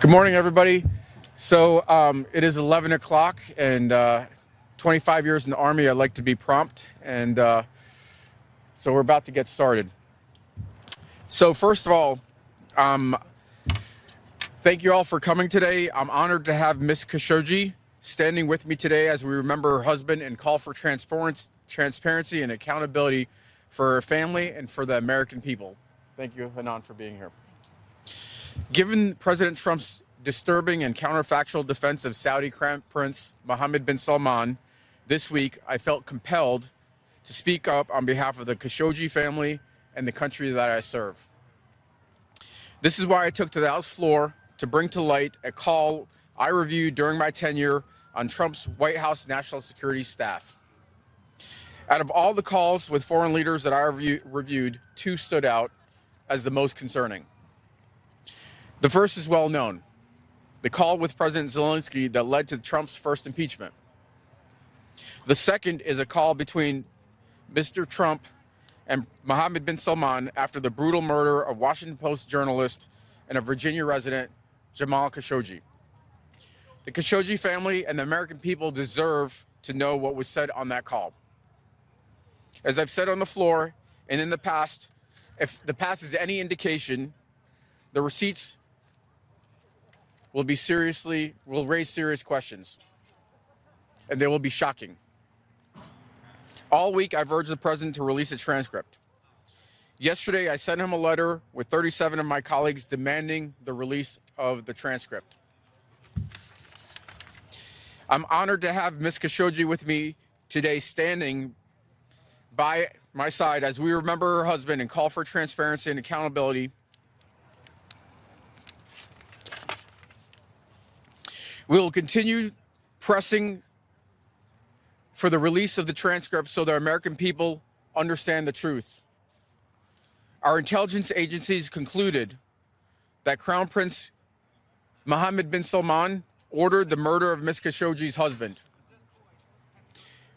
Good morning, everybody. So it is 11 o'clock, and 25 years in the Army, I like to be prompt, and so we're about to get started. So first of all, thank you all for coming today. I'm honored to have Ms. Khashoggi standing with me today as we remember her husband and call for transparency and accountability for her family and for the American people. Thank you, Hanan, for being here. Given President Trump's disturbing and counterfactual defense of Saudi Crown Prince Mohammed bin Salman this week, I felt compelled to speak up on behalf of the Khashoggi family and the country that I serve. This is why I took to the House floor to bring to light a call I reviewed during my tenure on Trump's White House national security staff. Out of all the calls with foreign leaders that I reviewed, two stood out as the most concerning. The first is well known, the call with President Zelensky that led to Trump's first impeachment. The second is a call between Mr. Trump and Mohammed bin Salman after the brutal murder of Washington Post journalist and a Virginia resident, Jamal Khashoggi. The Khashoggi family and the American people deserve to know what was said on that call. As I've said on the floor and in the past, if the past is any indication, the receipts will raise serious questions, and they will be shocking. All week, I've urged the president to release a transcript. Yesterday, I sent him a letter with 37 of my colleagues demanding the release of the transcript. I'm honored to have Ms. Khashoggi with me today, standing by my side as we remember her husband and call for transparency and accountability. We will continue pressing for the release of the transcript so the American people understand the truth. Our intelligence agencies concluded that Crown Prince Mohammed bin Salman ordered the murder of Ms. Khashoggi's husband.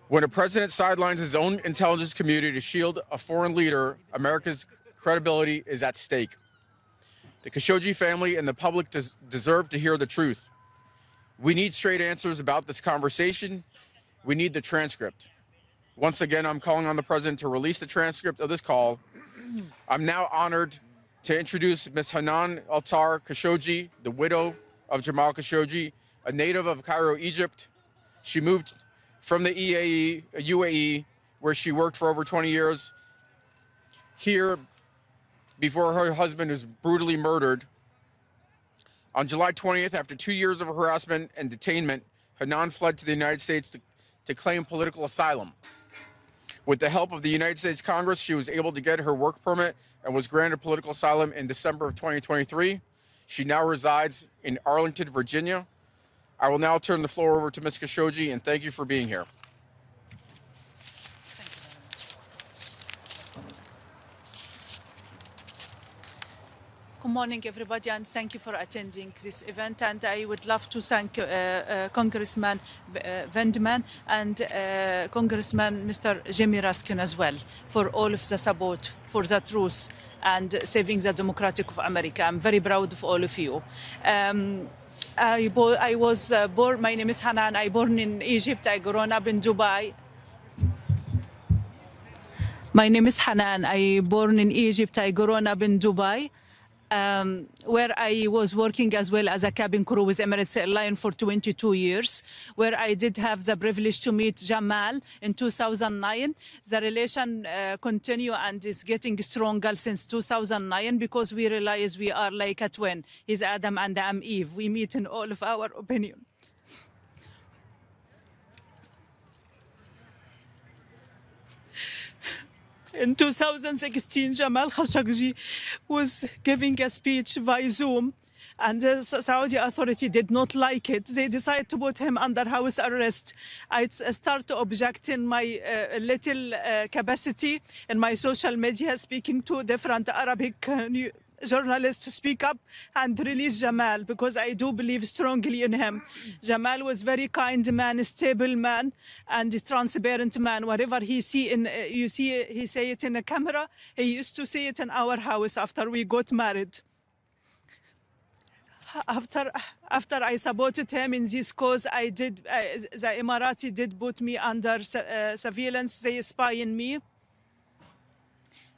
When a president sidelines his own intelligence community to shield a foreign leader, America's credibility is at stake. The Khashoggi family and the public deserve to hear the truth. We need straight answers about this conversation. We need the transcript. Once again, I'm calling on the president to release the transcript of this call. I'm now honored to introduce Ms. Hanan Altar Khashoggi, the widow of Jamal Khashoggi, a native of Cairo, Egypt. She moved from the UAE, where she worked for over 20 years, here before her husband was brutally murdered. On July 20th, after 2 years of harassment and detainment, Hanan fled to the United States to claim political asylum. With the help of the United States Congress, she was able to get her work permit and was granted political asylum in December of 2023. She now resides in Arlington, Virginia. I will now turn the floor over to Ms. Khashoggi, and thank you for being here. Good morning, everybody, and thank you for attending this event. And I would love to thank Congressman Vendman and Congressman Mr. Jimmy Raskin as well for all of the support for the truth and saving the democratic of America. I'm very proud of all of you. I was born, my name is Hanan, I born in Egypt, I grown up in Dubai. My name is Hanan, I born in Egypt, I grown up in Dubai. Where I was working as well as a cabin crew with Emirates Airlines for 22 years, where I did have the privilege to meet Jamal in 2009. The relation continue and is getting stronger since 2009 because we realize we are like a twin. He's Adam and I'm Eve. We meet in all of our opinion. In 2016, Jamal Khashoggi was giving a speech via Zoom, and the Saudi authority did not like it. They decided to put him under house arrest. I start to object in my little capacity in my social media, speaking to different Arabic journalists to speak up and release Jamal, because I do believe strongly in him. Jamal was very kind man, stable man, and a transparent man. Whatever he see in, he say it in a camera. He used to say it in our house after we got married. after I supported him in this cause, I did the Emirati did put me under surveillance. They spy on me.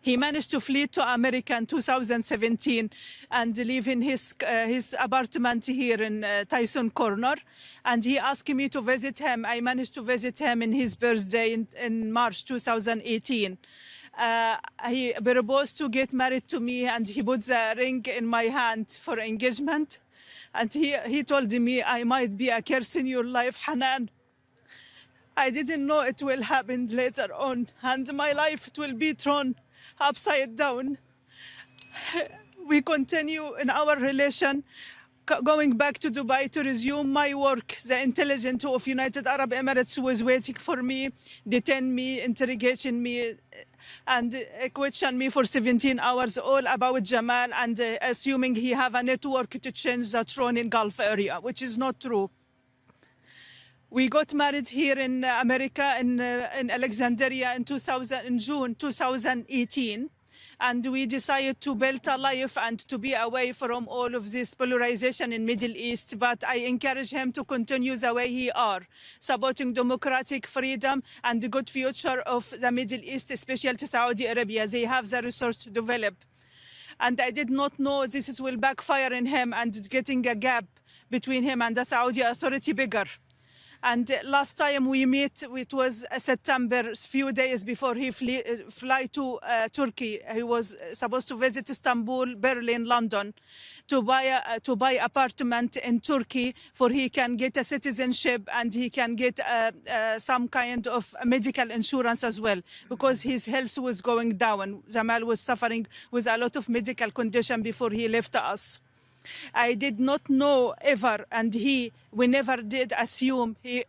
He managed to flee to America in 2017 and live in his apartment here in Tyson Corner. And he asked me to visit him. I managed to visit him in his birthday in March 2018. He proposed to get married to me, and he put the ring in my hand for engagement. And he told me, I might be a curse in your life, Hanan. I didn't know it will happen later on, and my life it will be thrown upside down. We continue in our relation, going back to Dubai to resume my work. The intelligence of United Arab Emirates was waiting for me, detained me, interrogated me, and questioned me for 17 hours all about Jamal, and assuming he have a network to change the throne in Gulf area, which is not true. We got married here in America, in Alexandria in June 2018. And we decided to build a life and to be away from all of this polarization in Middle East. But I encourage him to continue the way he are, supporting democratic freedom and the good future of the Middle East, especially to Saudi Arabia. They have the resource to develop. And I did not know this will backfire in him and getting a gap between him and the Saudi authority bigger. And last time we met, it was September, a few days before he fly to Turkey. He was supposed to visit Istanbul, Berlin, London, to buy apartment in Turkey, for he can get a citizenship and he can get some kind of medical insurance as well, because his health was going down. Jamal was suffering with a lot of medical condition before he left us. I did not know ever, and we never did assume they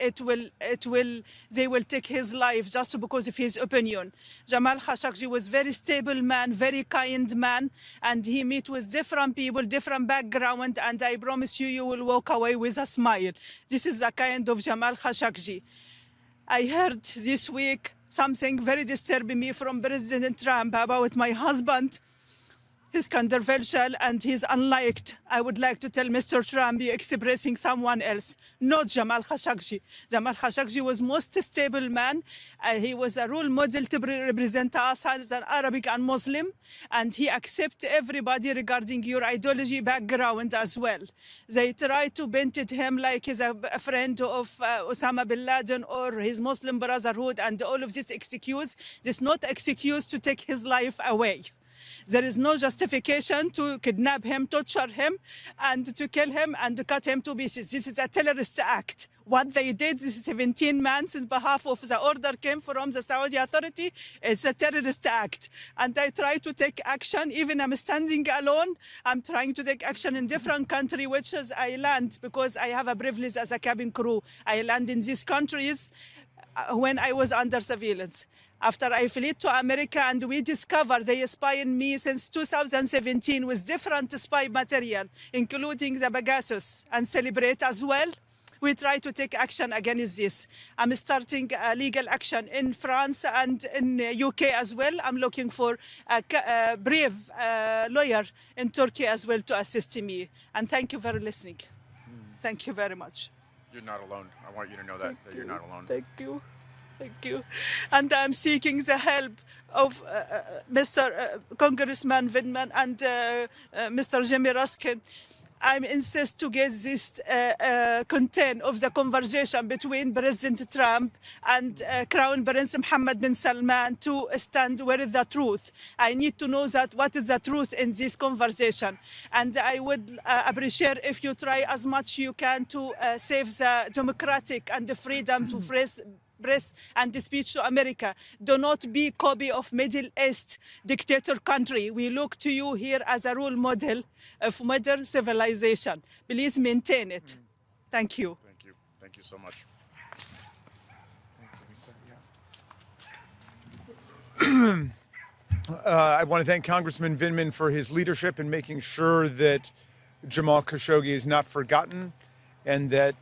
will take his life just because of his opinion. Jamal Khashoggi was very stable man, very kind man, and he met with different people, different background, and I promise you, you will walk away with a smile. This is the kind of Jamal Khashoggi. I heard this week something very disturbing me from President Trump about my husband. He's controversial and he's unliked. I would like to tell Mr. Trump, you're expressing someone else, not Jamal Khashoggi. Jamal Khashoggi was most stable man. He was a role model to represent us as an Arabic and Muslim, and he accepts everybody regarding your ideology background as well. They try to paint him like he's a friend of Osama bin Laden or his Muslim Brotherhood, and all of this excuse. This not excuse to take his life away. There is no justification to kidnap him, torture him, and to kill him and to cut him to pieces. This is a terrorist act. What they did, this is 17 men in behalf of the order came from the Saudi authority. It's a terrorist act. And I try to take action. Even I'm standing alone. I'm trying to take action in different countries, which is I land because I have a privilege as a cabin crew. I land in these countries when I was under surveillance. After I fled to America, and we discovered they spy on me since 2017 with different spy material, including the Pegasus and Celebrate as well. We try to take action against this. I'm starting legal action in France and in UK as well. I'm looking for a brave lawyer in Turkey as well to assist me. And thank you for listening. Thank you very much. You're not alone. I want you to know that you're not alone. Thank you. Thank you. And I'm seeking the help of Mr. Congressman Vindman and Mr. Jimmy Ruskin. I insist to get this content of the conversation between President Trump and Crown Prince Mohammed bin Salman to stand where is the truth. I need to know that what is the truth in this conversation. And I would appreciate if you try as much you can to save the democratic and the freedom to press and speech to America. Do not be copy of Middle East dictator country. We look to you here as a role model of modern civilization. Please maintain it. Thank you. Thank you. Thank you so much. I want to thank Congressman Vindman for his leadership in making sure that Jamal Khashoggi is not forgotten, and that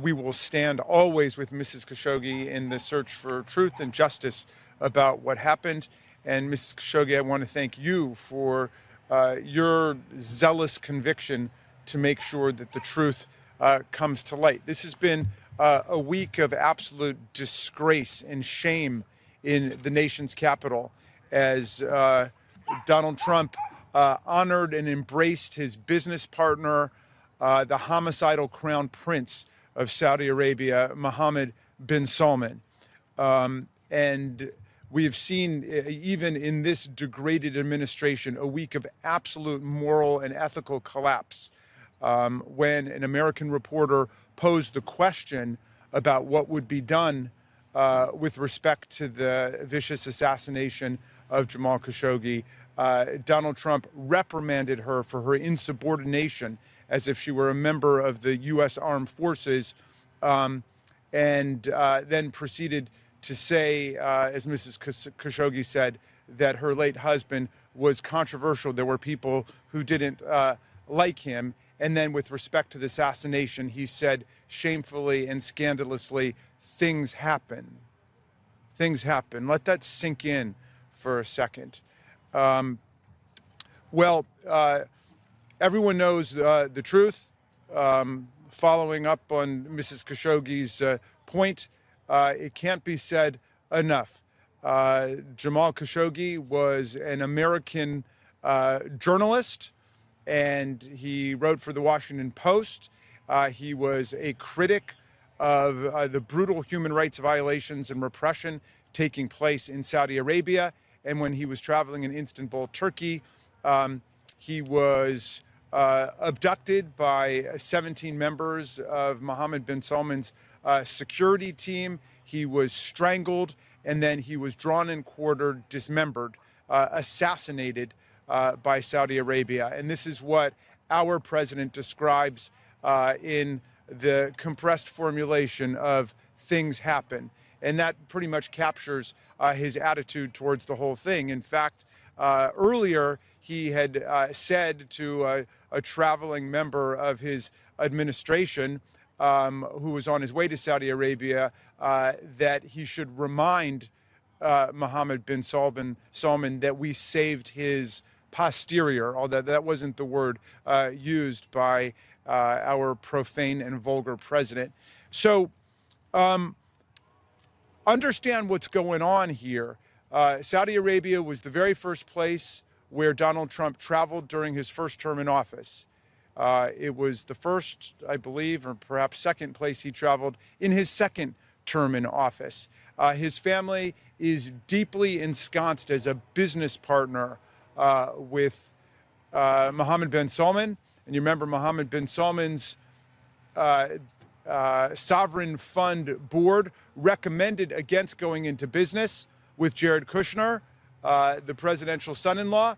we will stand always with Mrs. Khashoggi in the search for truth and justice about what happened. And Mrs. Khashoggi, I want to thank you for your zealous conviction to make sure that the truth comes to light. This has been a week of absolute disgrace and shame in the nation's capital as Donald Trump honored and embraced his business partner, the homicidal crown prince of Saudi Arabia, Mohammed bin Salman. And we have seen, even in this degraded administration, a week of absolute moral and ethical collapse when an American reporter posed the question about what would be done with respect to the vicious assassination of Jamal Khashoggi. Donald Trump reprimanded her for her insubordination as if she were a member of the U.S. Armed Forces, and then proceeded to say, as Mrs. Khashoggi said, that her late husband was controversial. There were people who didn't like him. And then with respect to the assassination, he said shamefully and scandalously, things happen. Things happen. Let that sink in for a second. Everyone knows the truth. Following up on Mrs. Khashoggi's point, it can't be said enough. Jamal Khashoggi was an American journalist, and he wrote for the Washington Post. He was a critic of the brutal human rights violations and repression taking place in Saudi Arabia. And when he was traveling in Istanbul, Turkey, he was abducted by 17 members of Mohammed bin Salman's security team. He was strangled, and then he was drawn and quartered, dismembered, assassinated by Saudi Arabia. And this is what our president describes in the compressed formulation of things happen. And that pretty much captures his attitude towards the whole thing. In fact, earlier he had said to a traveling member of his administration who was on his way to Saudi Arabia that he should remind Mohammed bin Salman that we saved his posterior, although that wasn't the word used by our profane and vulgar president. So understand what's going on here. Saudi Arabia was the very first place where Donald Trump traveled during his first term in office. It was the first, I believe, or perhaps second place he traveled in his second term in office. His family is deeply ensconced as a business partner with Mohammed bin Salman. And you remember Mohammed bin Salman's sovereign fund board recommended against going into business with Jared Kushner, the presidential son-in-law,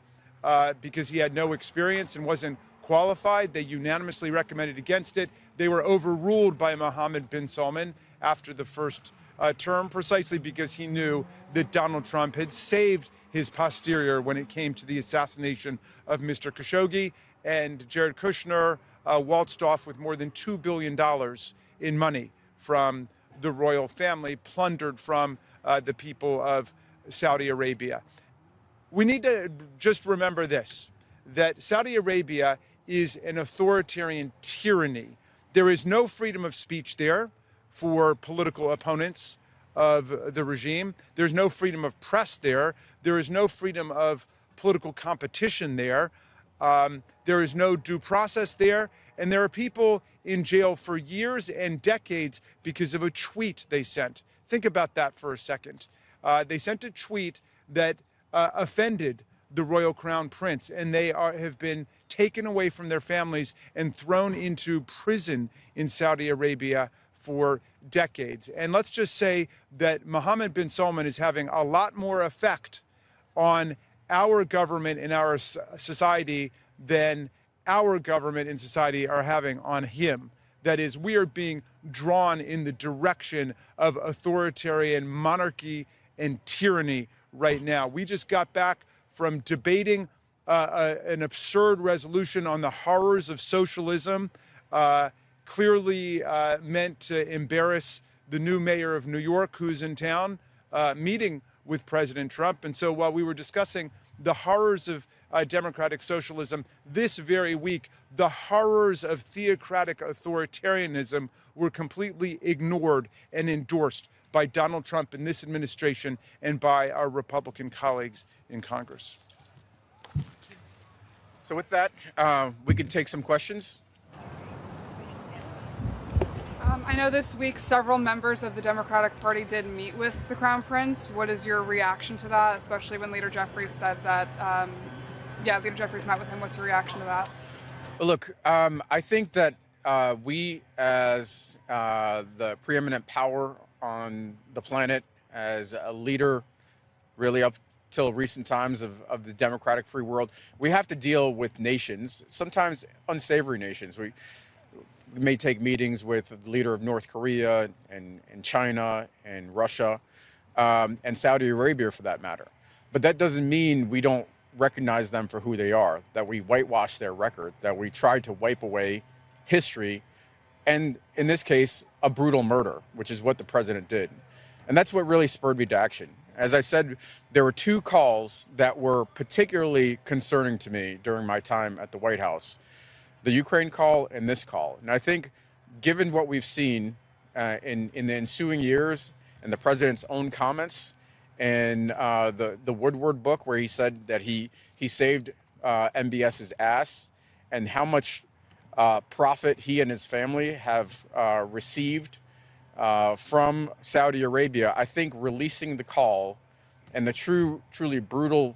because he had no experience and wasn't qualified. They unanimously recommended against it. They were overruled by Mohammed bin Salman after the first term, precisely because he knew that Donald Trump had saved his posterior when it came to the assassination of Mr. Khashoggi. And Jared Kushner waltzed off with more than $2 billion in money from the royal family, plundered from the people of Saudi Arabia. We need to just remember this, that Saudi Arabia is an authoritarian tyranny. There is no freedom of speech there for political opponents of the regime. There's no freedom of press there. There is no freedom of political competition there. There is no due process there. And there are people in jail for years and decades because of a tweet they sent. Think about that for a second. They sent a tweet that offended the royal crown prince, and they have been taken away from their families and thrown into prison in Saudi Arabia for decades. And let's just say that Mohammed bin Salman is having a lot more effect on our government and our society than our government and society are having on him. That is, we are being drawn in the direction of authoritarian monarchy and tyranny right now. We just got back from debating an absurd resolution on the horrors of socialism, clearly meant to embarrass the new mayor of New York, who's in town, meeting with President Trump. And so while we were discussing the horrors of democratic socialism. This very week, the horrors of theocratic authoritarianism were completely ignored and endorsed by Donald Trump and this administration and by our Republican colleagues in Congress. So with that, we can take some questions. I know this week several members of the Democratic Party did meet with the Crown Prince. What is your reaction to that, especially when Leader Jeffries said that, Leader Jeffries met with him. What's your reaction to that? Look, I think that we, as the preeminent power on the planet, as a leader really up till recent times of the democratic free world, we have to deal with nations, sometimes unsavory nations. We may take meetings with the leader of North Korea and China and Russia and Saudi Arabia for that matter. But that doesn't mean we don't recognize them for who they are, that we whitewash their record, that we try to wipe away history, and in this case, a brutal murder, which is what the president did. And that's what really spurred me to action. As I said, there were two calls that were particularly concerning to me during my time at the White House: the Ukraine call and this call. And I think, given what we've seen in the ensuing years and the president's own comments and the Woodward book, where he said that he saved MBS's ass, and how much profit he and his family have received from Saudi Arabia, I think releasing the call and the truly brutal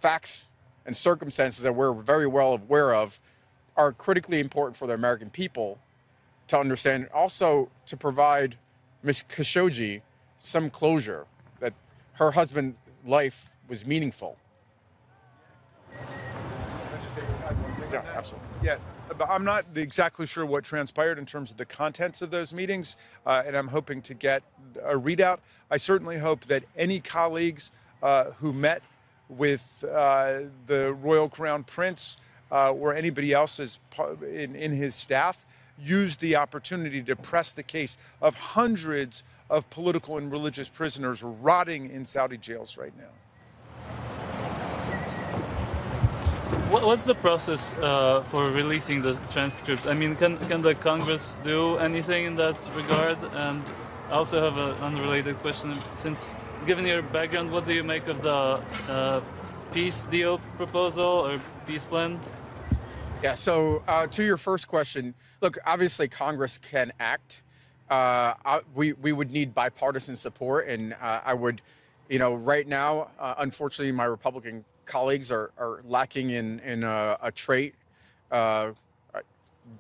facts and circumstances that we're very well aware of are critically important for the American people to understand, and also to provide Ms. Khashoggi some closure, that her husband's life was meaningful. Yeah, absolutely. Yeah, but I'm not exactly sure what transpired in terms of the contents of those meetings, and I'm hoping to get a readout. I certainly hope that any colleagues who met with the Royal Crown Prince or anybody else in his staff used the opportunity to press the case of hundreds of political and religious prisoners rotting in Saudi jails right now. What's the process for releasing the transcript? I mean, can the Congress do anything in that regard? And I also have an unrelated question. Since, given your background, what do you make of the peace deal proposal or peace plan? Yeah, so to your first question, look, obviously Congress can act. We would need bipartisan support, and I would, right now, unfortunately, my Republican colleagues are lacking in a trait,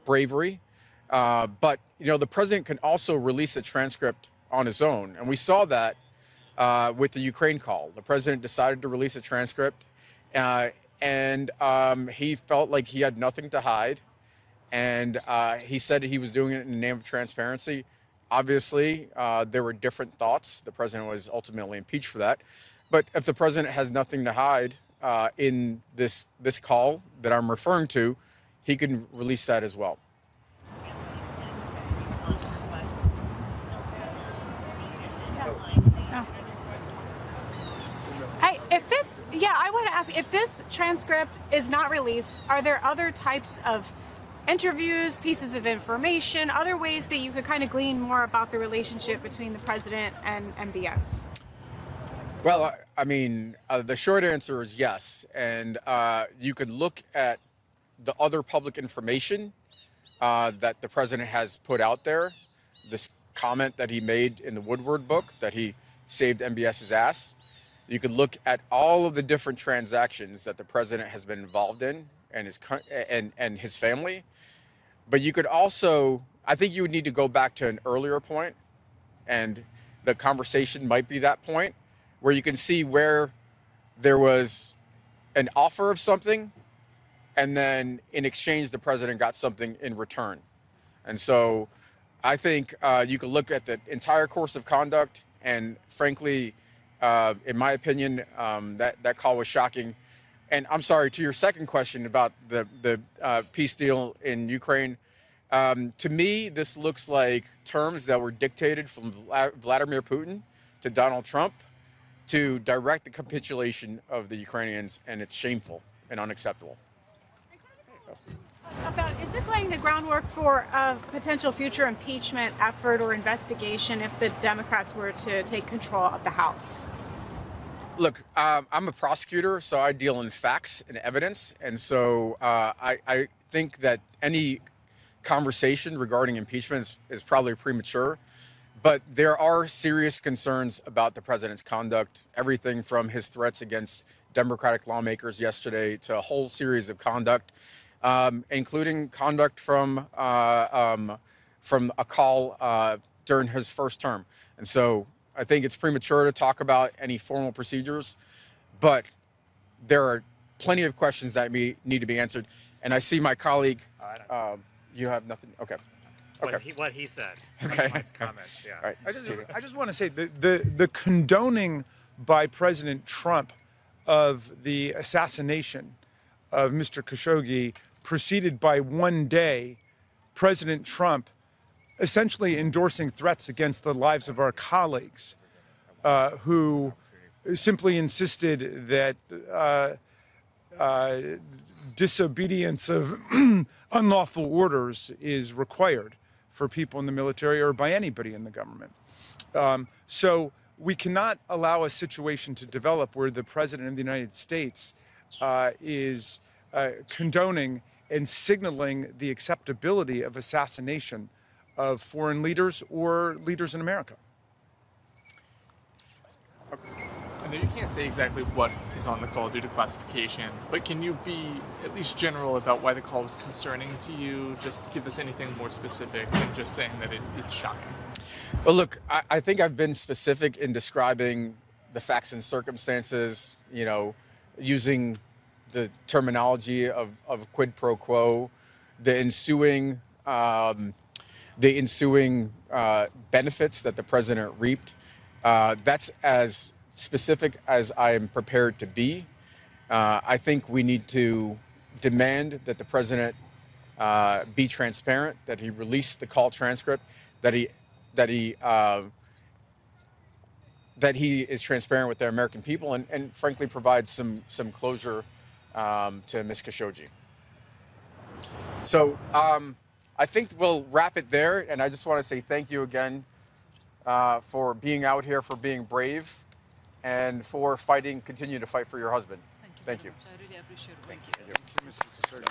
bravery. But, the president can also release a transcript on his own. And we saw that with the Ukraine call. The president decided to release a transcript, and he felt like he had nothing to hide. And he said he was doing it in the name of transparency. Obviously, there were different thoughts. The president was ultimately impeached for that. But if the president has nothing to hide in this call that I'm referring to, he can release that as well. I want to ask, if this transcript is not released, are there other types of interviews, pieces of information, other ways that you could kind of glean more about the relationship between the president and MBS? Well, I mean, the short answer is yes. And you could look at the other public information that the president has put out there. This comment that he made in the Woodward book, that he saved MBS's ass. You could look at all of the different transactions that the president has been involved in and his family. But you could also, I think you would need to go back to an earlier point, and the conversation might be that point, where you can see where there was an offer of something, and then in exchange, the president got something in return. And so I think you could look at the entire course of conduct, and frankly, in my opinion, that call was shocking. And I'm sorry, to your second question about the peace deal in Ukraine, to me, this looks like terms that were dictated from Vladimir Putin to Donald Trump to direct the capitulation of the Ukrainians, and it's shameful and unacceptable. Is this laying the groundwork for a potential future impeachment effort or investigation if the Democrats were to take control of the House? Look, I'm a prosecutor, so I deal in facts and evidence, and so I think that any conversation regarding impeachment is probably premature. But there are serious concerns about the president's conduct, everything from his threats against Democratic lawmakers yesterday to a whole series of conduct, including conduct from a call during his first term. And so I think it's premature to talk about any formal procedures, but there are plenty of questions that need to be answered. And I see my colleague. You have nothing. Okay. What he said. Okay. My comments. Yeah. Right. I just want to say the condoning by President Trump of the assassination of Mr. Khashoggi preceded by one day President Trump essentially endorsing threats against the lives of our colleagues who simply insisted that disobedience of unlawful orders is required for people in the military or by anybody in the government. So we cannot allow a situation to develop where the President of the United States is condoning and signaling the acceptability of assassination of foreign leaders or leaders in America. I know you can't say exactly what is on the call due to classification, but can you be at least general about why the call was concerning to you? Just give us anything more specific than just saying that it's shocking. Well, look, I think I've been specific in describing the facts and circumstances, using the terminology of quid pro quo, the ensuing benefits that the president reaped. That's as specific as I am prepared to be. I think we need to demand that the president be transparent, that he release the call transcript, that he is transparent with the American people, and frankly provide some closure to Ms. Khashoggi. So I think we'll wrap it there, and I just want to say thank you again for being out here, for being brave, and for continue to fight for your husband. Thank you. I really appreciate it. Thank you.